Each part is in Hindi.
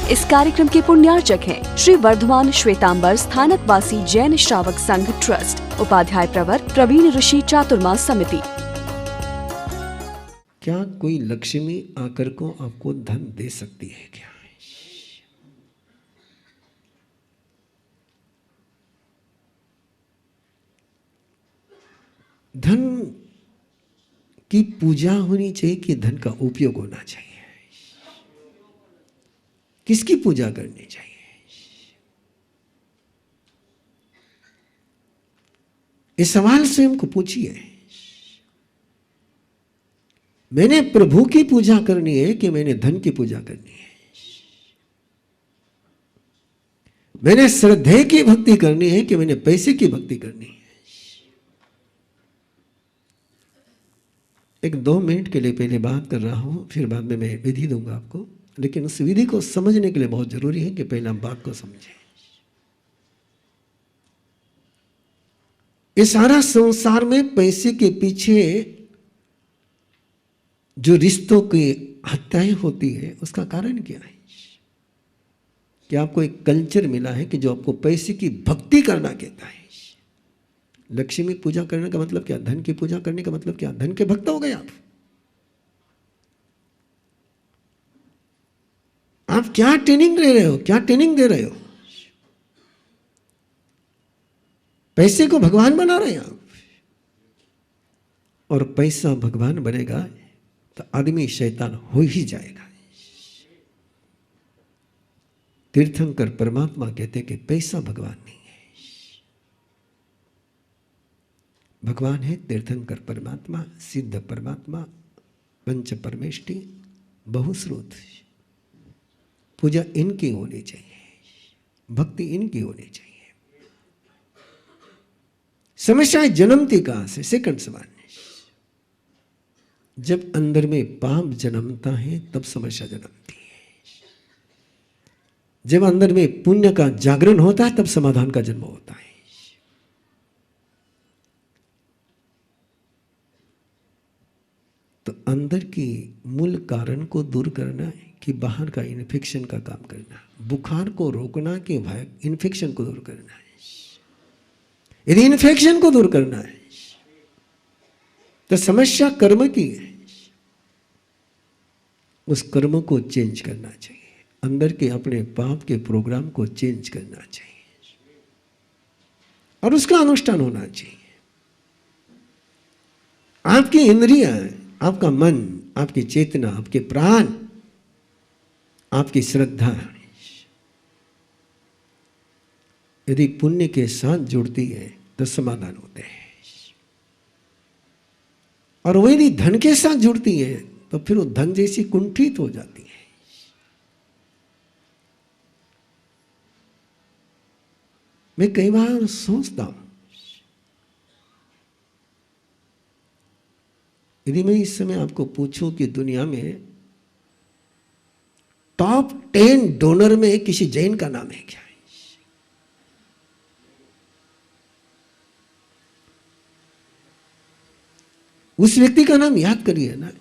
इस कार्यक्रम के पुण्यार्चक हैं श्री वर्धमान श्वेतांबर स्थानकवासी जैन श्रावक संघ ट्रस्ट, उपाध्याय प्रवर प्रवीण ऋषि चातुर्मास समिति। क्या कोई लक्ष्मी आकर को आपको धन दे सकती है क्या? धन की पूजा होनी चाहिए कि धन का उपयोग होना चाहिए? किसकी पूजा करनी चाहिए? इस सवाल स्वयं को पूछिए। मैंने प्रभु की पूजा करनी है कि मैंने धन की पूजा करनी है? मैंने श्रद्धे की भक्ति करनी है कि मैंने पैसे की भक्ति करनी है? एक 2 मिनट के लिए पहले बात कर रहा हूं, फिर बाद में मैं विधि दूंगा आपको, लेकिन उस विधि को समझने के लिए बहुत जरूरी है कि पहले हम बात को समझें। इस सारा संसार में पैसे के पीछे जो रिश्तों की हत्याएं होती है, उसका कारण क्या है? कि आपको एक कल्चर मिला है कि जो आपको पैसे की भक्ति करना कहता है। लक्ष्मी पूजा करने का मतलब क्या? धन की पूजा करने का मतलब क्या? धन के भक्त हो गए आप। आप क्या ट्रेनिंग दे रहे हो? क्या ट्रेनिंग दे रहे हो? पैसे को भगवान बना रहे हैं आप। और पैसा भगवान बनेगा तो आदमी शैतान हो ही जाएगा। तीर्थंकर परमात्मा कहते कि पैसा भगवान नहीं है। भगवान है तीर्थंकर परमात्मा, सिद्ध परमात्मा, पंच परमेष्टि, बहुश्रुत। पूजा इनकी होनी चाहिए, भक्ति इनकी होनी चाहिए। समस्याएं जन्मती कहां से? सेकंड सवाल। जब अंदर में पाप जन्मता है तब समस्या जन्मती है। जब अंदर में पुण्य का जागरण होता है तब समाधान का जन्म होता है। तो अंदर की मूल कारण को दूर करना है कि बाहर का इन्फेक्शन का काम करना? बुखार को रोकना कि इन्फेक्शन को दूर करना है? यदि इन्फेक्शन को दूर करना है तो समस्या कर्म की है। उस कर्म को चेंज करना चाहिए, अंदर के अपने पाप के प्रोग्राम को चेंज करना चाहिए और उसका अनुष्ठान होना चाहिए। आपकी इंद्रियां, आपका मन, आपकी चेतना, आपके प्राण, आपकी श्रद्धा यदि पुण्य के साथ जुड़ती है तो समाधान होते हैं। और वो यदि धन के साथ जुड़ती है तो फिर वो धन जैसी कुंठित हो जाती है। मैं कई बार सोचता हूं, यदि मैं इस समय आपको पूछूं कि दुनिया में टॉप 10 डोनर में किसी जैन का नाम है क्या? उस व्यक्ति का नाम याद करिए ना,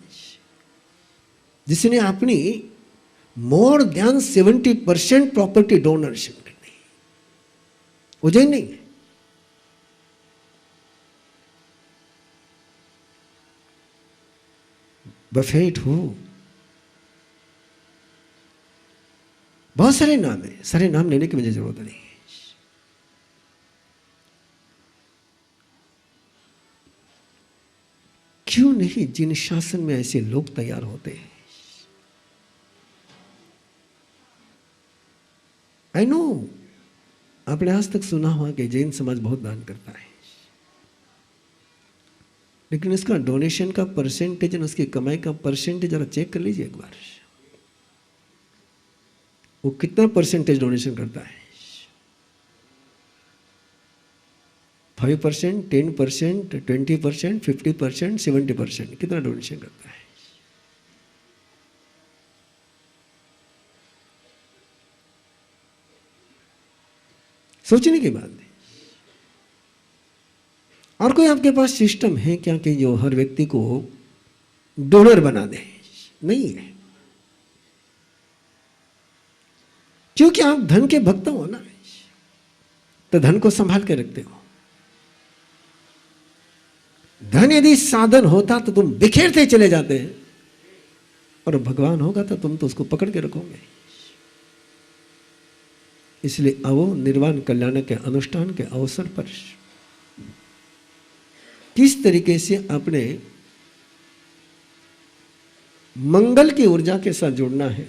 जिसने अपनी मोर देन 70% प्रॉपर्टी डोनेशन कर दी। वो जैन नहीं है। बफेट हो, बहुत सारे नाम है, सारे नाम लेने की मुझे जरूरत नहीं है। क्यों नहीं जिन शासन में ऐसे लोग तैयार होते हैं? आई नो, आपने आज तक सुना हुआ कि जैन समाज बहुत दान करता है, लेकिन इसका डोनेशन का परसेंटेज और उसकी कमाई का परसेंटेज जरा चेक कर लीजिए एक बार। वो कितना परसेंटेज डोनेशन करता है? 5%, 10%, 20%, 50%, 70%, कितना डोनेशन करता है? सोचने की बात है। और कोई आपके पास सिस्टम है क्या कि जो हर व्यक्ति को डोनर बना दे? नहीं है। क्योंकि आप धन के भक्त हो ना, तो धन को संभाल के रखते हो। धन यदि साधन होता तो तुम बिखेरते चले जाते हैं, और भगवान होगा तो तुम तो उसको पकड़ के रखोगे। इसलिए आओ निर्वाण कल्याण के अनुष्ठान के अवसर पर किस तरीके से अपने मंगल की ऊर्जा के साथ जुड़ना है,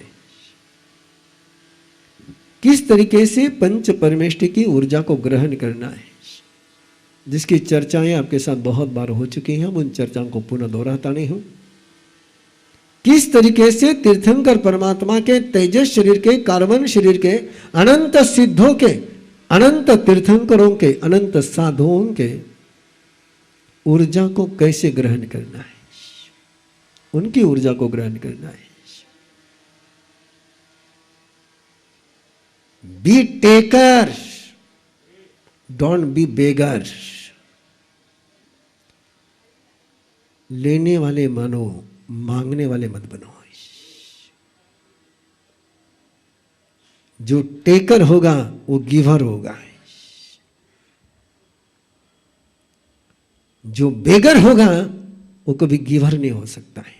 किस तरीके से पंच परमेष्टि की ऊर्जा को ग्रहण करना है, जिसकी चर्चाएं आपके साथ बहुत बार हो चुकी हैं, उन चर्चाओं को पुनः दोहराता नहीं हूं। किस तरीके से तीर्थंकर परमात्मा के तेजस शरीर के, कार्बन शरीर के, अनंत सिद्धों के, अनंत तीर्थंकरों के, अनंत साधुओं के ऊर्जा को कैसे ग्रहण करना है, उनकी ऊर्जा को ग्रहण करना है। बी टेकर, डोंट बी बेगर। लेने वाले मानो, मांगने वाले मत बनो। जो टेकर होगा वो गिवर होगा, जो बेगर होगा वो कभी गिवर नहीं हो सकता है।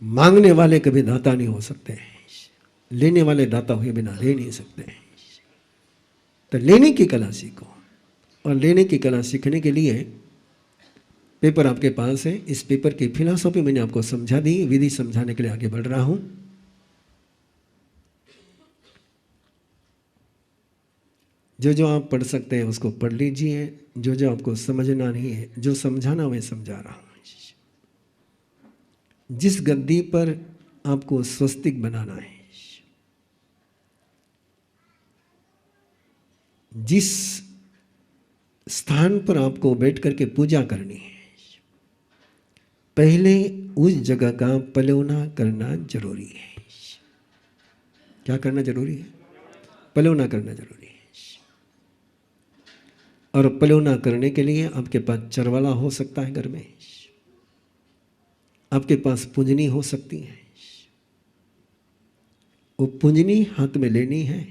मांगने वाले कभी दाता नहीं हो सकते हैं, लेने वाले दाता हुए बिना ले नहीं सकते हैं। तो लेने की कला सीखो, और लेने की कला सीखने के लिए पेपर आपके पास है। इस पेपर की फिलॉसफी मैंने आपको समझा दी, विधि समझाने के लिए आगे बढ़ रहा हूं। जो जो आप पढ़ सकते हैं उसको पढ़ लीजिए, जो जो आपको समझना नहीं है, जो समझाना मैं समझा रहा हूं। जिस गद्दी पर आपको स्वस्तिक बनाना है, जिस स्थान पर आपको बैठ करके पूजा करनी है, पहले उस जगह का पलौना करना जरूरी है। क्या करना जरूरी है? पलौना करना जरूरी है। और पलौना करने के लिए आपके पास चरवाला हो सकता है घर में, आपके पास पूंजनी हो सकती है। वो पूंजनी हाथ में लेनी है,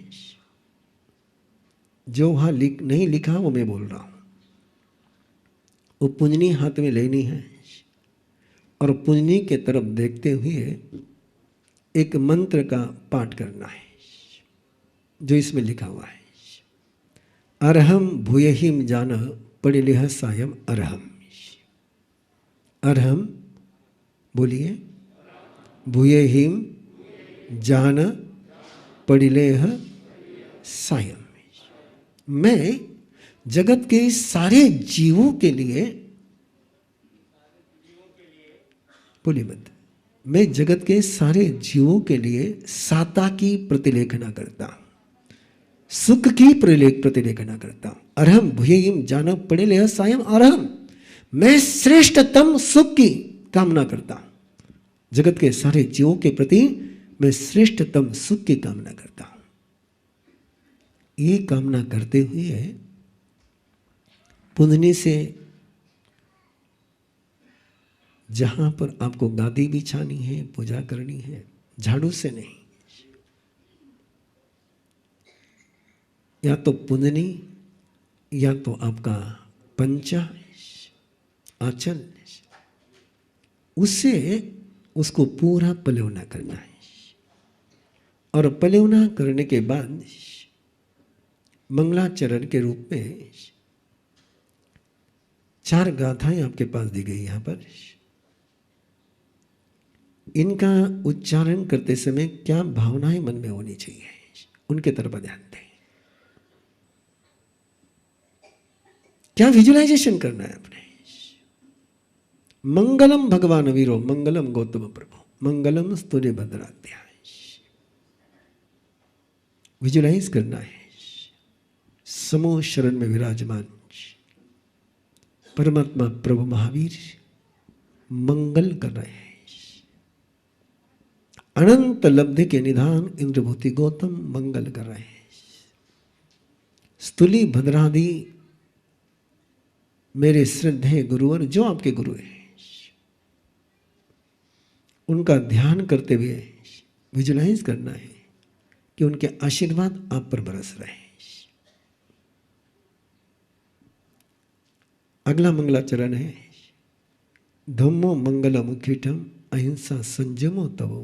जो वहां नहीं लिखा वो मैं बोल रहा हूं। वो पूंजनी हाथ में लेनी है, और पूंजनी के तरफ देखते हुए एक मंत्र का पाठ करना है, जो इसमें लिखा हुआ है। अरहम भूयहिम जान पड़िलेह सायम अरहम। अरहम बोलिए, भूयहिम जान पड़िलेह सायम। मैं जगत के सारे जीवों के लिए, बोलिए मत, मैं जगत के सारे जीवों के लिए साता की प्रतिलेखना करता हूं, सुख की प्रतिलेखना करता हूं। अरहम भूयहिम जान पड़िलेह सायम अरहम। मैं श्रेष्ठतम सुख की कामना करता हूं, जगत के सारे जीवों के प्रति मैं श्रेष्ठतम सुख की कामना करता हूं। ये कामना करते हुए पूंजनी से जहां पर आपको गादी बिछानी है, पूजा करनी है, झाड़ू से नहीं, या तो पूंजनी या तो आपका पंचा आंचल, उससे उसको पूरा पलौना करना है। और पलौना करने के बाद मंगलाचरण के रूप में 4 गाथाएं आपके पास दी गई यहां पर। इनका उच्चारण करते समय क्या भावनाएं मन में होनी चाहिए, उनके तरफ ध्यान दें। क्या विजुअलाइजेशन करना है अपने। मंगलम भगवान वीरो, मंगलम गौतम प्रभु, मंगलम स्तुति भद्राध्याय। विजुअलाइज करना है समूह शरण में विराजमान परमात्मा प्रभु महावीर मंगल कर रहे हैं। अनंत लब्धि के निधान इंद्रभूति गौतम मंगल कर रहे हैं। स्तुली भद्रादि मेरे श्रद्धेय गुरुवर, जो आपके गुरु हैं, उनका ध्यान करते हुए विजुअलाइज करना है कि उनके आशीर्वाद आप पर बरस रहे हैं। अगला मंगलाचरण है धम्मो मंगलमुखिटम अहिंसा संयमो तवो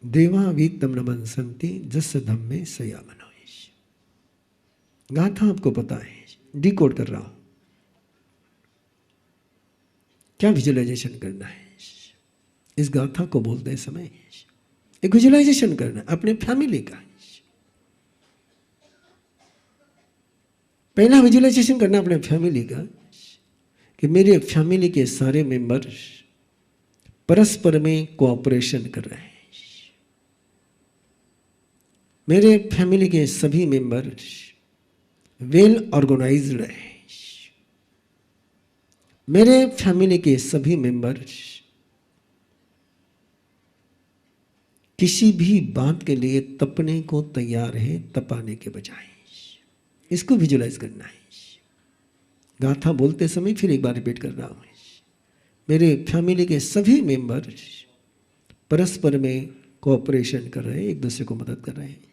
देवा वीतम नमन संति जस धम्मे सयामनो। गाथा आपको पता है, डिकोड कर रहा हूं। क्या विजुअलाइजेशन करना है इस गाथा को बोलते समय? एक विजुअलाइजेशन करना अपने फैमिली का। पहला विजुअलाइजेशन करना अपने फैमिली का कि मेरे फैमिली के सारे मेंबर परस्पर में कोऑपरेशन कर रहे हैं। मेरे फैमिली के सभी मेंबर वेल ऑर्गेनाइज्ड है। मेरे फैमिली के सभी मेंबर किसी भी बात के लिए तपने को तैयार है, तपाने के बजाय। इसको विजुअलाइज करना है। गाथा बोलते समय फिर एक बार रिपीट कर रहा हूं, मेरे फैमिली के सभी मेंबर परस्पर में कोऑपरेशन कर रहे हैं, एक दूसरे को मदद कर रहे हैं।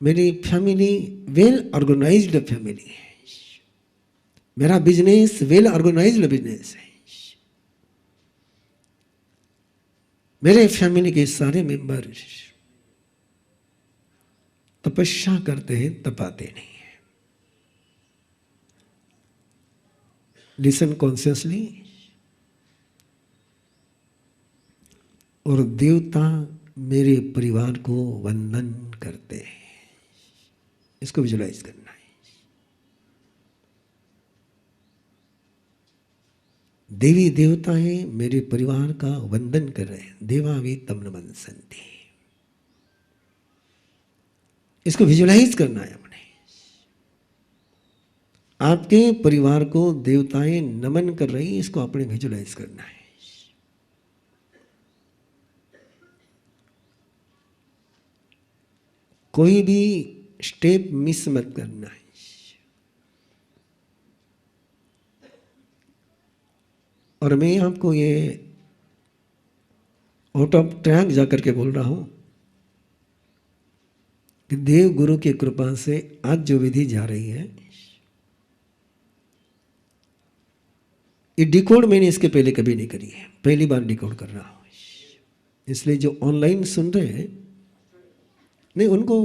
मेरी फैमिली वेल ऑर्गेनाइज्ड फैमिली है। मेरा बिजनेस वेल ऑर्गेनाइज्ड बिजनेस है। मेरे फैमिली के सारे मेंबर तपस्या करते हैं, तपाते नहीं है। Listen consciously. और देवता मेरे परिवार को वंदन करते हैं। इसको विजुअलाइज करना है। देवी देवताएं मेरे परिवार का वंदन कर रहे हैं। देवावी तम नमन संति। इसको विजुअलाइज करना है अपने। आपके परिवार को देवताएं नमन कर रही, इसको अपने विजुअलाइज करना है। कोई भी स्टेप मिस मत करना है। और मैं आपको ये आउट ऑफ ट्रैक जाकर के बोल रहा हूं कि देव गुरु की कृपा से आज जो विधि जा रही है, ये डिकोड मैंने इसके पहले कभी नहीं करी है, पहली बार डिकोड कर रहा हूं। इसलिए जो ऑनलाइन सुन रहे हैं नहीं, उनको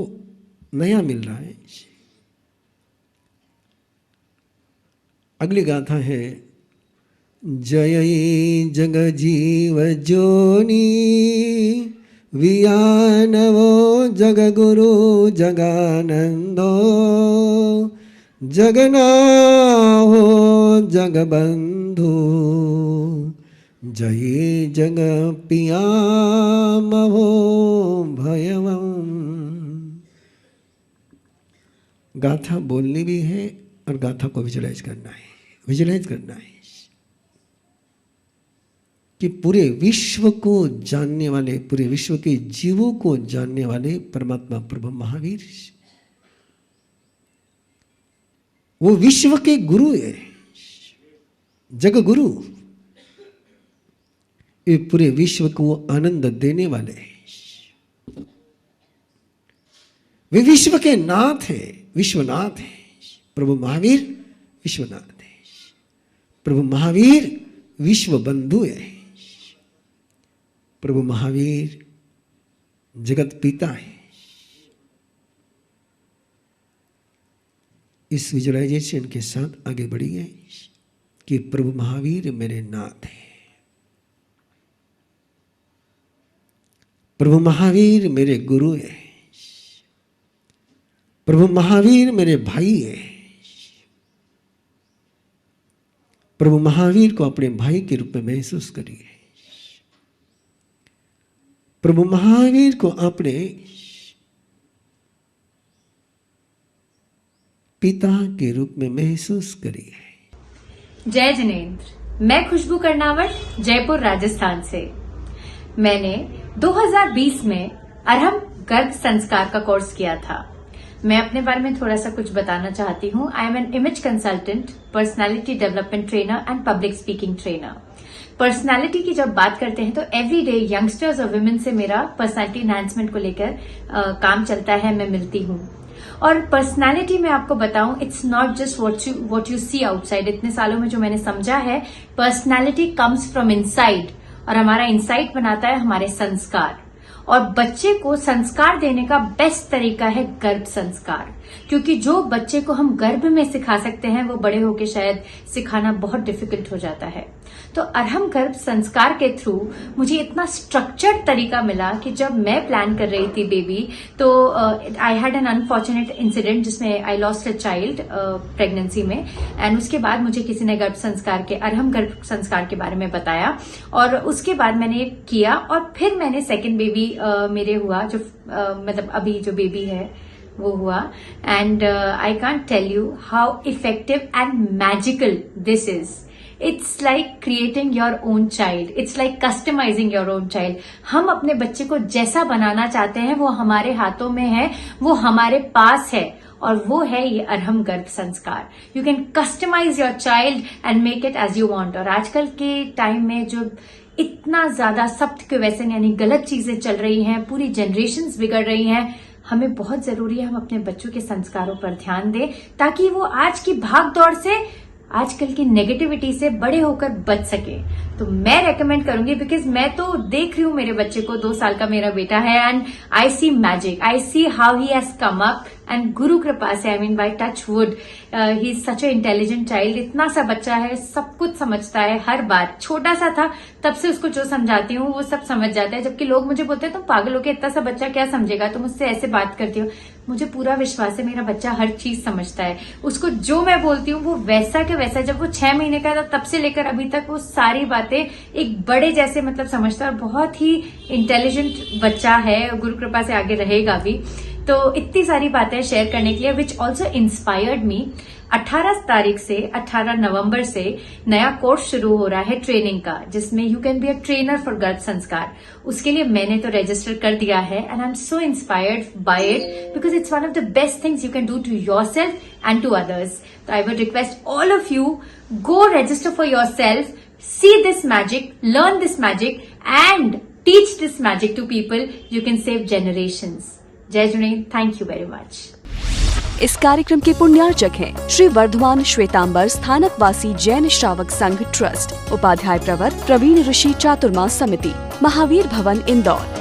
नया मिल रहा है। अगली गाथा है जय जग जीव जोनी वियानवो जग गुरु जगानंदो जगनाहो जगबंधु जय जग पियामहो भयवम। गाथा बोलनी भी है और गाथा को विजुअलाइज करना है। विजुअलाइज करना है कि पूरे विश्व को जानने वाले, पूरे विश्व के जीवों को जानने वाले परमात्मा प्रभु महावीर, वो विश्व के गुरु है, जग गुरु। ये पूरे विश्व को आनंद देने वाले हैं। वे विश्व के नाथ है, विश्वनाथ है। प्रभु महावीर विश्वनाथ है। प्रभु महावीर विश्व बंधु है। प्रभु महावीर जगत पिता है। इस विजुअलाइजेशन के साथ आगे बढ़िए कि प्रभु महावीर मेरे नाथ है। प्रभु महावीर मेरे गुरु है। प्रभु महावीर मेरे भाई है। प्रभु महावीर को अपने भाई के रूप में महसूस करिए। प्रभु महावीर को अपने पिता के रूप में महसूस करिए। जय जिनेंद्र। मैं खुशबू कर्नावट, जयपुर राजस्थान से। मैंने 2020 में अर्हम गर्भ संस्कार का कोर्स किया था। मैं अपने बारे में थोड़ा सा कुछ बताना चाहती हूँ। I am an image consultant, personality development trainer and public speaking trainer. Personality की जब बात करते हैं तो एवरी डे यंगस्टर्स और विमेन से मेरा पर्सनालिटी एनहांसमेंट को लेकर काम चलता है, मैं मिलती हूँ। और पर्सनालिटी में आपको बताऊं, it's not just what you see outside. इतने सालों में जो मैंने समझा है, पर्सनालिटी कम्स फ्रॉम इनसाइड, और हमारा इनसाइड बनाता है हमारे संस्कार। और बच्चे को संस्कार देने का बेस्ट तरीका है गर्भ संस्कार, क्योंकि जो बच्चे को हम गर्भ में सिखा सकते हैं वो बड़े होके शायद सिखाना बहुत डिफिकल्ट हो जाता है। तो अरहम गर्भ संस्कार के थ्रू मुझे इतना स्ट्रक्चर्ड तरीका मिला कि जब मैं प्लान कर रही थी बेबी, तो I had an unfortunate incident जिसमें I lost a child pregnancy में। एंड उसके बाद मुझे किसी ने गर्भ संस्कार के, अरहम गर्भ संस्कार के बारे में बताया, और उसके बाद मैंने किया, और फिर मैंने सेकेंड बेबी मेरे हुआ, जो मतलब अभी जो बेबी है वो हुआ। And I can't tell you how effective and magical this is. It's like creating your own child, it's like customising your own child. हम अपने बच्चे को जैसा बनाना चाहते हैं वो हमारे हाथों में है, वो हमारे पास है, और वो है ये अरहम गर्भ संस्कार। You can customise your child and make it as you want. और आजकल के टाइम में जो इतना ज्यादा सख्त के वैसे यानी गलत चीजें चल रही हैं, पूरी जनरेशन्स बिगड़ रही हैं, हमें बहुत जरूरी है हम अपने बच्चों के संस्कारों पर ध्यान दें, ताकि वो आज की भाग दौड़ से, आजकल की नेगेटिविटी से बड़े होकर बच सके। तो मैं रेकमेंड करूंगी, बिकॉज मैं तो देख रही हूँ मेरे बच्चे को, 2 साल का मेरा बेटा है, and I see magic, I see how he has come up, and गुरु कृपा से, I mean by touch wood, he is such a intelligent child. इतना सा बच्चा है, सब कुछ समझता है, हर बात। छोटा सा था तब से उसको जो समझाती हूँ वो सब समझ जाता है, जबकि लोग मुझे बोलते हैं तुम पागल हो के, इतना सा बच्चा क्या समझेगा, तुम मुझसे ऐसे बात करती हो। मुझे पूरा विश्वास है मेरा बच्चा हर चीज समझता है। उसको जो मैं बोलती हूँ वो वैसा के वैसा, जब वो 6 महीने का था तब से लेकर अभी तक वो सारी बातें एक बड़े जैसे मतलब समझता है, और बहुत ही इंटेलिजेंट बच्चा है, गुरु कृपा से आगे रहेगा भी। तो इतनी सारी बातें शेयर करने के लिए, विच ऑल्सो इंस्पायर्ड मी। 18 तारीख से 18 नवंबर से नया कोर्स शुरू हो रहा है ट्रेनिंग का, जिसमें you can be a trainer for गर्भ संस्कार। उसके लिए मैंने तो रजिस्टर कर दिया है, and I am so inspired by it, because it's one of the best things you can do to yourself and to others. तो I would request all of you, go register for yourself, see this magic, learn this magic, and teach this magic to people. You can save generations. जय Junaid, thank you very much. इस कार्यक्रम के पुण्यार्चक हैं श्री वर्धमान श्वेतांबर स्थानकवासी जैन श्रावक संघ ट्रस्ट, उपाध्याय प्रवर प्रवीण ऋषि चातुर्मास समिति, महावीर भवन इंदौर।